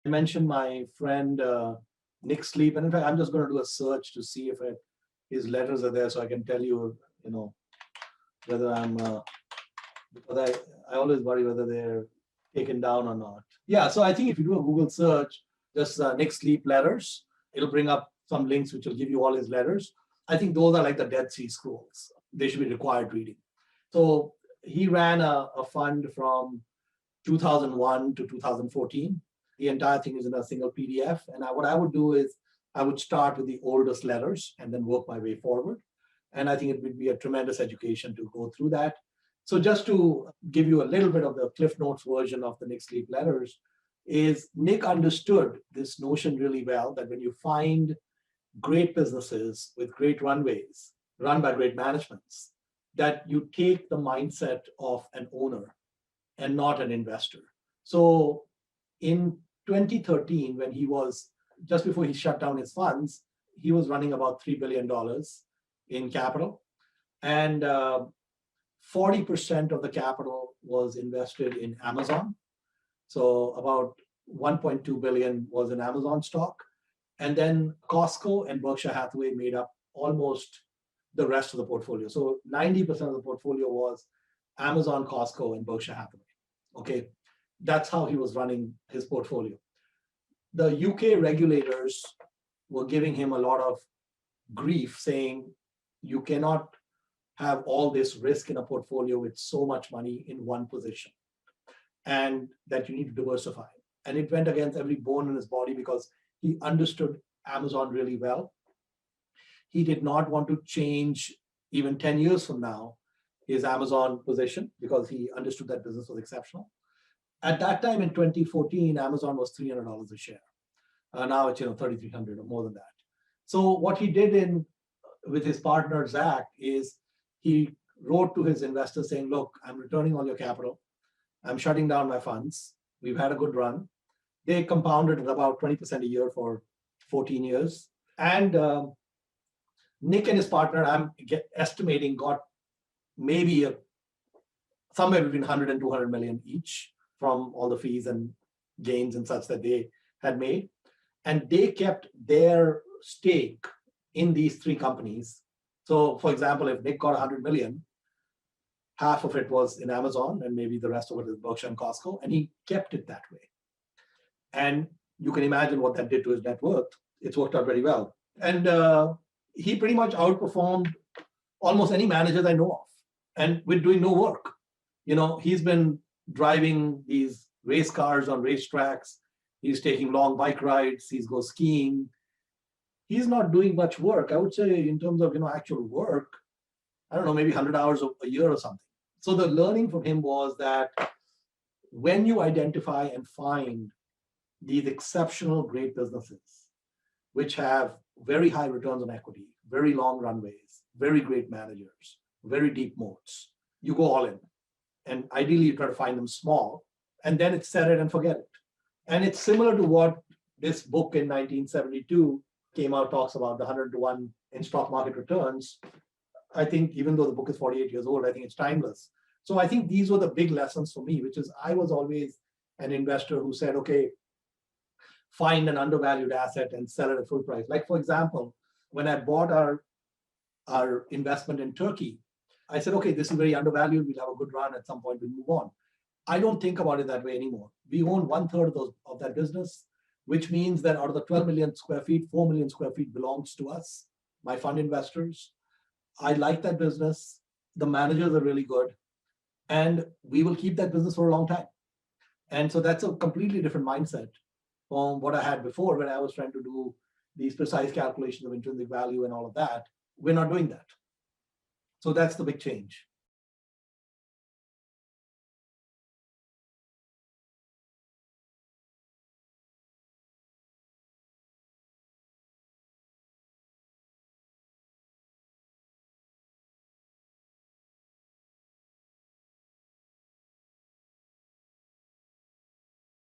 mentioned my friend Nick Sleep, and in fact, I'm just going to do a search to see if his letters are there, so I can tell you, whether I'm because I always worry whether they're taken down or not. Yeah, so I think if you do a Google search, just Nick Sleep letters, it'll bring up some links which will give you all his letters. I think those are like the Dead Sea Scrolls. They should be required reading. So he ran a fund from 2001 to 2014. The entire thing is in a single PDF. And what I would do is I would start with the oldest letters and then work my way forward. And I think it would be a tremendous education to go through that. So just to give you a little bit of the Cliff Notes version of the Nick Sleep letters, is Nick understood this notion really well, that when you find great businesses with great runways, run by great managements, that you take the mindset of an owner and not an investor. So in 2013, when he was, just before he shut down his funds, he was running about $3 billion in capital. And 40% of the capital was invested in Amazon. So about 1.2 billion was in Amazon stock. And then Costco and Berkshire Hathaway made up almost the rest of the portfolio. So 90% of the portfolio was Amazon, Costco, and Berkshire Hathaway. Okay, that's how he was running his portfolio. The UK regulators were giving him a lot of grief, saying you cannot have all this risk in a portfolio with so much money in one position, and that you need to diversify. And it went against every bone in his body because he understood Amazon really well. He did not want to change, even 10 years from now, his Amazon position, because he understood that business was exceptional. At that time in 2014, Amazon was $300 a share. Now it's 3,300 or more than that. So what he did with his partner Zach is he wrote to his investors saying, "Look, I'm returning all your capital. I'm shutting down my funds. We've had a good run." They compounded at about 20% a year for 14 years. And Nick and his partner, I'm estimating, got maybe somewhere between 100 and 200 million each from all the fees and gains and such that they had made. And they kept their stake in these three companies. So for example, if Nick got 100 million, half of it was in Amazon and maybe the rest of it is Berkshire and Costco, and he kept it that way. And you can imagine what that did to his net worth. It's worked out very well. And he pretty much outperformed almost any managers I know of, and with doing no work. He's been driving these race cars on racetracks. He's taking long bike rides. He's go skiing. He's not doing much work. I would say in terms of, actual work, I don't know, maybe 100 hours a year or something. So the learning from him was that when you identify and find these exceptional great businesses, which have very high returns on equity, very long runways, very great managers, very deep moats, you go all in. And ideally, you try to find them small, and then it's set it and forget it. And it's similar to what this book in 1972 came out, talks about the 100 to 1 in stock market returns. I think even though the book is 48 years old, I think it's timeless. So I think these were the big lessons for me, which is I was always an investor who said, okay, find an undervalued asset and sell it at full price. Like, for example, when I bought our investment in Turkey, I said, okay, this is very undervalued. We'll have a good run. At some point, we'll move on. I don't think about it that way anymore. We own 1/3 of that business, which means that out of the 12 million square feet, 4 million square feet belongs to us, my fund investors. I like that business. The managers are really good. And we will keep that business for a long time. And so that's a completely different mindset from what I had before when I was trying to do these precise calculations of intrinsic value and all of that. We're not doing that. So that's the big change.